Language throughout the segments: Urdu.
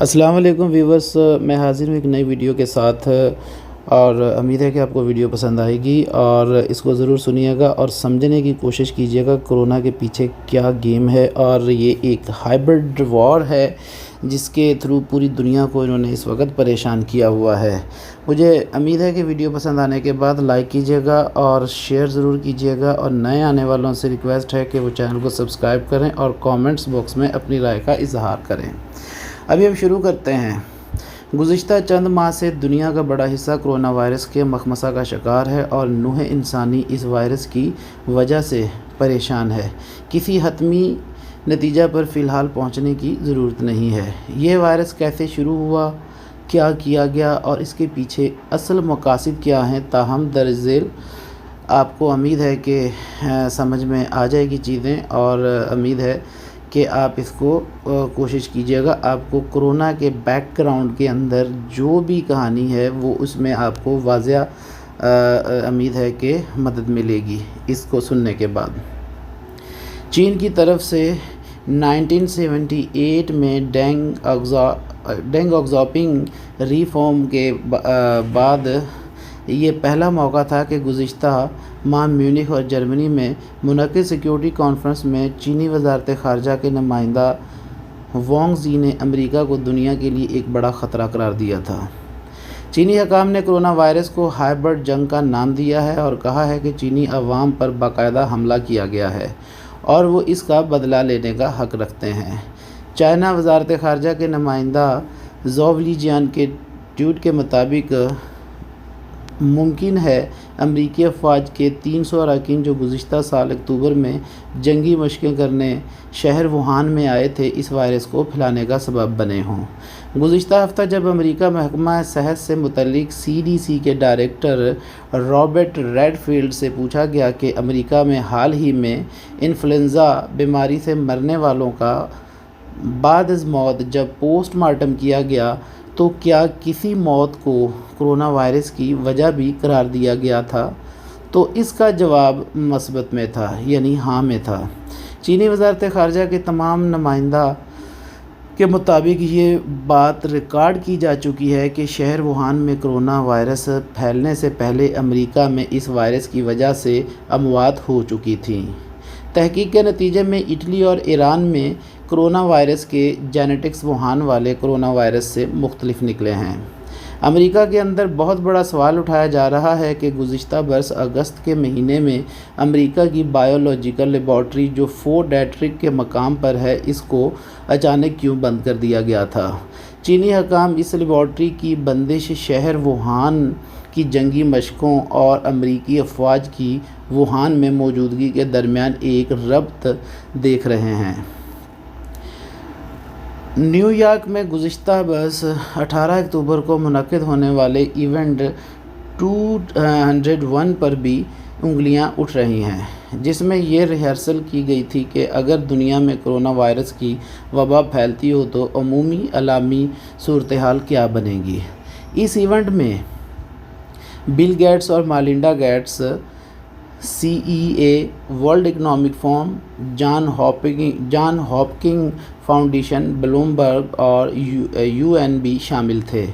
السلام علیکم ویورز، میں حاضر ہوں ایک نئی ویڈیو کے ساتھ اور امید ہے کہ آپ کو ویڈیو پسند آئے گی اور اس کو ضرور سنیے گا اور سمجھنے کی کوشش کیجیے گا کرونا کے پیچھے کیا گیم ہے۔ اور یہ ایک ہائبرڈ وار ہے جس کے تھرو پوری دنیا کو انہوں نے اس وقت پریشان کیا ہوا ہے۔ مجھے امید ہے کہ ویڈیو پسند آنے کے بعد لائک کیجیے گا اور شیئر ضرور کیجیے گا، اور نئے آنے والوں سے ریکویسٹ ہے کہ وہ چینل کو سبسکرائب کریں اور کامنٹس باکس میں اپنی رائے کا اظہار کریں۔ ابھی ہم شروع کرتے ہیں۔ گزشتہ چند ماہ سے دنیا کا بڑا حصہ کرونا وائرس کے مخمصہ کا شکار ہے اور نوع انسانی اس وائرس کی وجہ سے پریشان ہے۔ کسی حتمی نتیجہ پر فی الحال پہنچنے کی ضرورت نہیں ہے۔ یہ وائرس کیسے شروع ہوا، کیا کیا گیا اور اس کے پیچھے اصل مقاصد کیا ہیں، تاہم درج ذیل آپ کو امید ہے کہ سمجھ میں آ جائے گی چیزیں، اور امید ہے کہ آپ اس کو کوشش کیجیے گا۔ آپ کو کرونا کے بیک گراؤنڈ کے اندر جو بھی کہانی ہے وہ اس میں آپ کو واضح امید ہے کہ مدد ملے گی اس کو سننے کے بعد۔ چین کی طرف سے 1978 میں ڈینگ ایگزاپنگ ریفارم کے بعد یہ پہلا موقع تھا کہ گزشتہ ماہ میونخ اور جرمنی میں منعقد سیکیورٹی کانفرنس میں چینی وزارت خارجہ کے نمائندہ وانگ زی نے امریکہ کو دنیا کے لیے ایک بڑا خطرہ قرار دیا تھا۔ چینی حکام نے کرونا وائرس کو ہائبرڈ جنگ کا نام دیا ہے اور کہا ہے کہ چینی عوام پر باقاعدہ حملہ کیا گیا ہے اور وہ اس کا بدلہ لینے کا حق رکھتے ہیں۔ چائنا وزارت خارجہ کے نمائندہ زو لیجیان کے ٹویٹ کے مطابق ممکن ہے امریکی افواج کے 300 اراکین جو گزشتہ سال اکتوبر میں جنگی مشقیں کرنے شہر ووہان میں آئے تھے اس وائرس کو پھیلانے کا سبب بنے ہوں۔ گزشتہ ہفتہ جب امریکہ محکمہ صحت سے متعلق CDC کے ڈائریکٹر رابرٹ ریڈ فیلڈ سے پوچھا گیا کہ امریکہ میں حال ہی میں انفلوئنزا بیماری سے مرنے والوں کا بعد از موت جب پوسٹ مارٹم کیا گیا تو کیا کسی موت کو کرونا وائرس کی وجہ بھی قرار دیا گیا تھا، تو اس کا جواب مثبت میں تھا، یعنی ہاں میں تھا۔ چینی وزارت خارجہ کے تمام نمائندہ کے مطابق یہ بات ریکارڈ کی جا چکی ہے کہ شہر ووہان میں کرونا وائرس پھیلنے سے پہلے امریکہ میں اس وائرس کی وجہ سے اموات ہو چکی تھیں۔ تحقیق کے نتیجے میں اٹلی اور ایران میں کرونا وائرس کے جینیٹکس ووہان والے کرونا وائرس سے مختلف نکلے ہیں۔ امریکہ کے اندر بہت بڑا سوال اٹھایا جا رہا ہے کہ گزشتہ برس اگست کے مہینے میں امریکہ کی بایولوجیکل لیبارٹری جو فورٹ ڈیٹرک کے مقام پر ہے اس کو اچانک کیوں بند کر دیا گیا تھا۔ چینی حکام اس لیبارٹری کی بندش شہر ووہان کی جنگی مشقوں اور امریکی افواج کی ووہان میں موجودگی کے درمیان ایک ربط دیکھ رہے ہیں۔ نیو یارک میں گزشتہ برس 18 اکتوبر کو منعقد ہونے والے ایونٹ 201 پر بھی انگلیاں اٹھ رہی ہیں، جس میں یہ ریہرسل کی گئی تھی کہ اگر دنیا میں کرونا وائرس کی وبا پھیلتی ہو تو عمومی عالمی صورتحال کیا بنے گی۔ اس ایونٹ میں بل گیٹس اور Melinda Gates, CEA، World Economic Forum, John Hopkins foundation, Bloomberg اور UN بھی شامل تھے،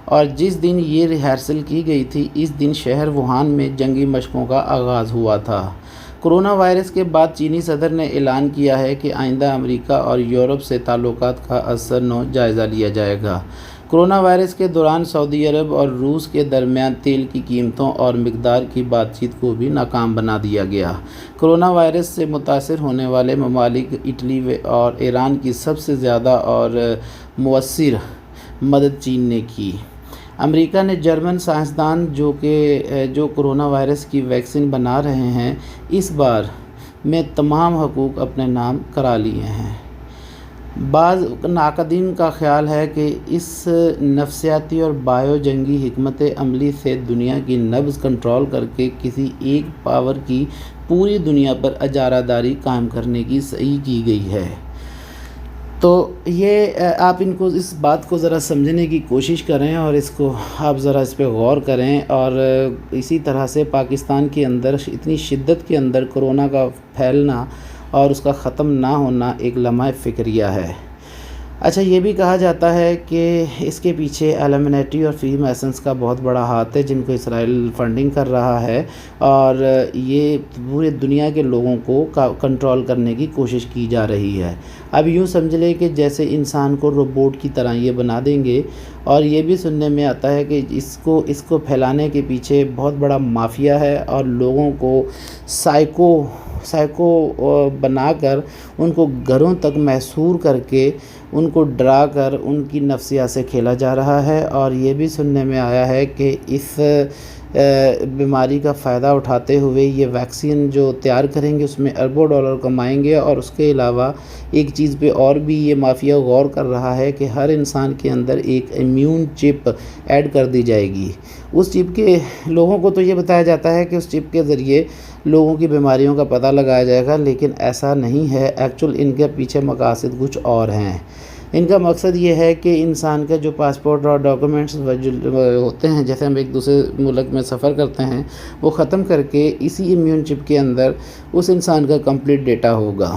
اور جس دن یہ ریہرسل کی گئی تھی اس دن شہر ووہان میں جنگی مشقوں کا آغاز ہوا تھا۔ کرونا وائرس کے بعد چینی صدر نے اعلان کیا ہے کہ آئندہ امریکہ اور یورپ سے تعلقات کا ازسر جائزہ لیا جائے گا۔ کرونا وائرس کے دوران سعودی عرب اور روس کے درمیان تیل کی قیمتوں اور مقدار کی بات چیت کو بھی ناکام بنا دیا گیا۔ کرونا وائرس سے متاثر ہونے والے ممالک اٹلی اور ایران کی سب سے زیادہ اور مؤثر مدد چین نے کی۔ امریکہ نے جرمن سائنسدان جو کرونا وائرس کی ویکسین بنا رہے ہیں اس بار میں تمام حقوق اپنے نام کرا لیے ہیں۔ بعض ناقدین کا خیال ہے کہ اس نفسیاتی اور بایو جنگی حکمت عملی سے دنیا کی نبض کنٹرول کر کے کسی ایک پاور کی پوری دنیا پر اجارہ داری قائم کرنے کی صحیح کی گئی ہے۔ تو یہ آپ اس بات کو ذرا سمجھنے کی کوشش کریں اور آپ ذرا اس پہ غور کریں، اور اسی طرح سے پاکستان کے اندر اتنی شدت کے اندر کرونا کا پھیلنا اور اس کا ختم نہ ہونا ایک لمحہ فکریہ ہے۔ اچھا، یہ بھی کہا جاتا ہے کہ اس کے پیچھے ایلومنیٹی اور فری میسنز کا بہت بڑا ہاتھ ہے، جن کو اسرائیل فنڈنگ کر رہا ہے، اور یہ پورے دنیا کے لوگوں کو کنٹرول کرنے کی کوشش کی جا رہی ہے۔ اب یوں سمجھ لیں کہ جیسے انسان کو روبوٹ کی طرح یہ بنا دیں گے، اور یہ بھی سننے میں آتا ہے کہ اس کو پھیلانے کے پیچھے بہت بڑا مافیا ہے، اور لوگوں کو سائیکو بنا کر ان کو گھروں تک محصور کر کے ان کو ڈرا کر ان کی نفسیات سے کھیلا جا رہا ہے۔ اور یہ بھی سننے میں آیا ہے کہ اس بیماری کا فائدہ اٹھاتے ہوئے یہ ویکسین جو تیار کریں گے اس میں اربوں ڈالر کمائیں گے، اور اس کے علاوہ ایک چیز پہ اور بھی یہ مافیا غور کر رہا ہے کہ ہر انسان کے اندر ایک امیون چپ ایڈ کر دی جائے گی۔ اس چپ کے لوگوں کو تو یہ بتایا جاتا ہے کہ اس چپ کے ذریعے لوگوں کی بیماریوں کا پتہ لگایا جائے گا، لیکن ایسا نہیں ہے۔ ایکچول ان کے پیچھے مقاصد کچھ اور ہیں۔ ان کا مقصد یہ ہے کہ انسان کا جو پاسپورٹ اور ڈاکومنٹس ہوتے ہیں، جیسے ہم ایک دوسرے ملک میں سفر کرتے ہیں، وہ ختم کر کے اسی امیون چپ کے اندر اس انسان کا کمپلیٹ ڈیٹا ہوگا۔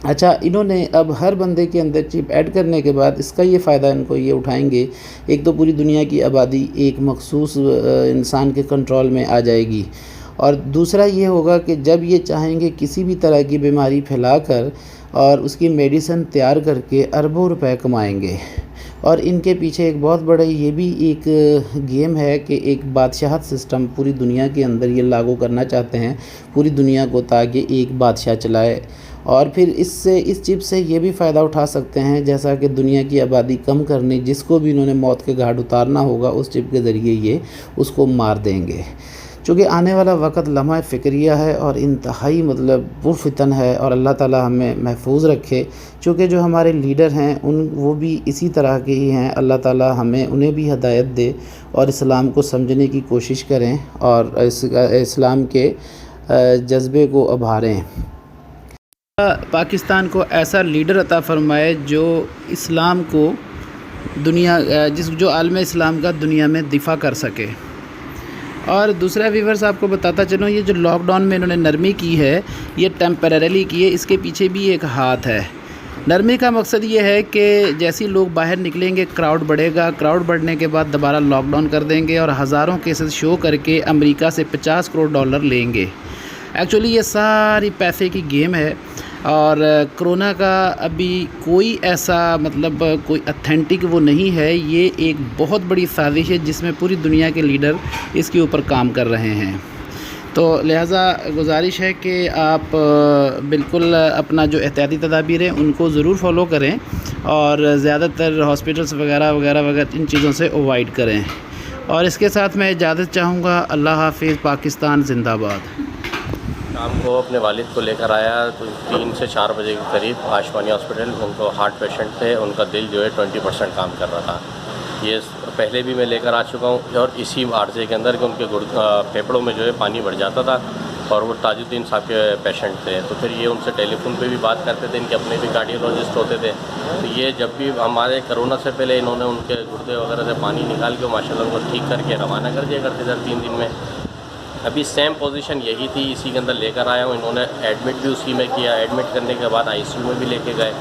اچھا، انہوں نے اب ہر بندے کے اندر چپ ایڈ کرنے کے بعد اس کا یہ فائدہ ان کو یہ اٹھائیں گے، ایک تو پوری دنیا کی آبادی ایک مخصوص انسان کے کنٹرول میں آ جائے گی، اور دوسرا یہ ہوگا کہ جب یہ چاہیں گے کسی بھی طرح کی بیماری پھیلا کر اور اس کی میڈیسن تیار کر کے اربوں روپے کمائیں گے۔ اور ان کے پیچھے ایک بہت بڑا یہ بھی ایک گیم ہے کہ ایک بادشاہت سسٹم پوری دنیا کے اندر یہ لاگو کرنا چاہتے ہیں، پوری دنیا کو، تاکہ ایک بادشاہ چلائے، اور پھر اس چپ سے یہ بھی فائدہ اٹھا سکتے ہیں، جیسا کہ دنیا کی آبادی کم کرنی، جس کو بھی انہوں نے موت کے گھاٹ اتارنا ہوگا، اس چپ کے ذریعے یہ اس کو مار دیں گے۔ چونکہ آنے والا وقت لمحہ فکریہ ہے اور انتہائی پرفتن ہے، اور اللہ تعالی ہمیں محفوظ رکھے۔ چونکہ جو ہمارے لیڈر ہیں وہ بھی اسی طرح کے ہی ہیں، اللہ تعالی انہیں بھی ہدایت دے اور اسلام کو سمجھنے کی کوشش کریں اور اسلام کے جذبے کو ابھاریں۔ پاکستان کو ایسا لیڈر عطا فرمائے جو اسلام کو جو عالم اسلام کا دنیا میں دفاع کر سکے۔ اور دوسرا ویورز آپ کو بتاتا چلوں، یہ جو لاک ڈاؤن میں انہوں نے نرمی کی ہے، یہ ٹیمپریریلی کی ہے، اس کے پیچھے بھی ایک ہاتھ ہے۔ نرمی کا مقصد یہ ہے کہ جیسے لوگ باہر نکلیں گے، کراؤڈ بڑھے گا، کراؤڈ بڑھنے کے بعد دوبارہ لاک ڈاؤن کر دیں گے، اور ہزاروں کیسز شو کر کے امریکہ سے $50 کروڑ لیں گے۔ ایکچولی یہ ساری پیسے کی گیم ہے، اور کرونا کا ابھی کوئی ایسا کوئی اتھینٹک وہ نہیں ہے، یہ ایک بہت بڑی سازش ہے جس میں پوری دنیا کے لیڈر اس کے اوپر کام کر رہے ہیں۔ تو لہٰذا گزارش ہے کہ آپ بالکل اپنا جو احتیاطی تدابیر ہیں ان کو ضرور فالو کریں، اور زیادہ تر ہاسپٹلس وغیرہ ان چیزوں سے اوائڈ کریں۔ اور اس کے ساتھ میں اجازت چاہوں گا۔ اللہ حافظ۔ پاکستان زندہ باد۔ شام کو اپنے والد کو لے کر آیا تو 3 سے 4 بجے کے قریب آیوشمانی ہاسپٹل۔ ان کو ہارٹ پیشنٹ تھے، ان کا دل جو ہے 20% کام کر رہا تھا۔ یہ پہلے بھی میں لے کر آ چکا ہوں، اور اسی عرصے کے اندر کہ ان کے پھیپھڑوں میں جو ہے پانی بڑھ جاتا تھا، اور وہ تاج الدین صاحب کے پیشنٹ تھے۔ تو پھر یہ ان سے ٹیلی فون پہ بھی بات کرتے تھے، ان کے اپنے بھی کارڈیولوجسٹ ہوتے تھے۔ تو یہ جب بھی ہمارے کرونا سے پہلے انہوں نے ان کے گردے وغیرہ سے پانی نکال کے ماشاء اللہ ان کو ٹھیک کر کے روانہ کر دیا کرتے تھے 3 دن میں۔ ابھی سیم پوزیشن یہی تھی، اسی کے اندر لے کر آیا ہوں۔ انہوں نے ایڈمٹ بھی اسی میں کیا، ایڈمٹ کرنے کے بعد ICU میں بھی لے کے گئے۔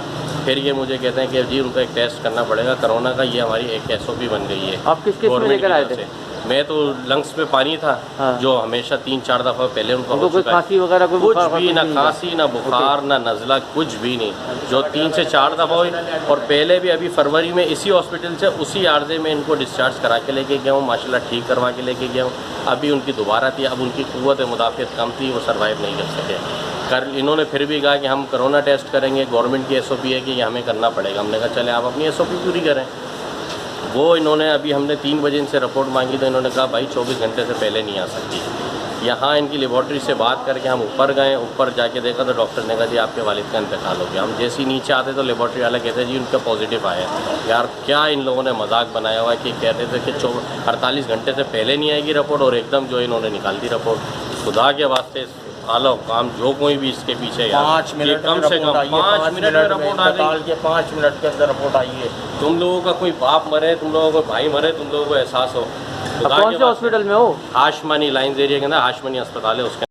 پھر یہ مجھے کہتے ہیں کہ جی ان کا ایک ٹیسٹ کرنا پڑے گا کرونا کا، یہ ہماری ایک SOP بن گئی ہے۔ آپ کس میں لے کر آئے تھے؟ میں تو لنگس میں پانی تھا، جو ہمیشہ 3-4 دفعہ پہلے ان کو ہو کوئی چکا کھانسی وغیرہ کوئی کچھ بھی نہ کھانسی نہ بخار نہ نزلہ، کچھ بھی نہیں، جو 3 سے 4 دفعہ ہوئی۔ اور پہلے بھی ابھی فروری میں اسی ہاسپٹل سے اسی عارضے میں ان کو ڈسچارج کرا کے لے کے گیا ہوں، ماشاءاللہ ٹھیک کروا کے لے کے گیا ہوں۔ ابھی ان کی دوبارہ تھی، اب ان کی قوت مدافعت کم تھی، وہ سروائیو نہیں کر سکے۔ انہوں نے پھر بھی کہا کہ ہم کرونا ٹیسٹ کریں گے، گورنمنٹ کی SOP ہے کہ یہ ہمیں کرنا پڑے گا۔ ہم نے کہا چلے آپ اپنی SOP پوری کریں۔ وہ انہوں نے ابھی ہم نے 3 بجے ان سے رپورٹ مانگی تو انہوں نے کہا بھائی 24 گھنٹے سے پہلے نہیں آ سکتی۔ یہاں ان کی لیبارٹری سے بات کر کے ہم اوپر گئے، اوپر جا کے دیکھا تو ڈاکٹر نے کہا جی آپ کے والد کا انتقال ہو گیا۔ ہم جیسے ہی نیچے آتے تو لیبارٹری والا کہتے ہیں جی ان کا پازیٹیو آیا۔ یار کیا ان لوگوں نے مذاق بنایا ہوا ہے کہ کہتے تھے کہ 48 گھنٹے سے پہلے نہیں آئے گی رپورٹ، اور ایک دم جو انہوں نے نکال دی رپورٹ۔ خدا کے واسطے اعلیٰ حکام جو کوئی بھی اس کے پیچھے 5 منٹ کم سے کم 5 منٹ میں رپورٹ آ گئی، 5 منٹ کے اندر رپورٹ آئی ہے۔ تم لوگوں کا کوئی باپ مرے، تم لوگوں کو بھائی مرے، تم لوگوں کو احساس ہو۔ کون سے ہاسپٹل میں ہو؟ ہاشمانی لائنز ایریا کے اندر ہاشمانی اسپتال ہے، اس کے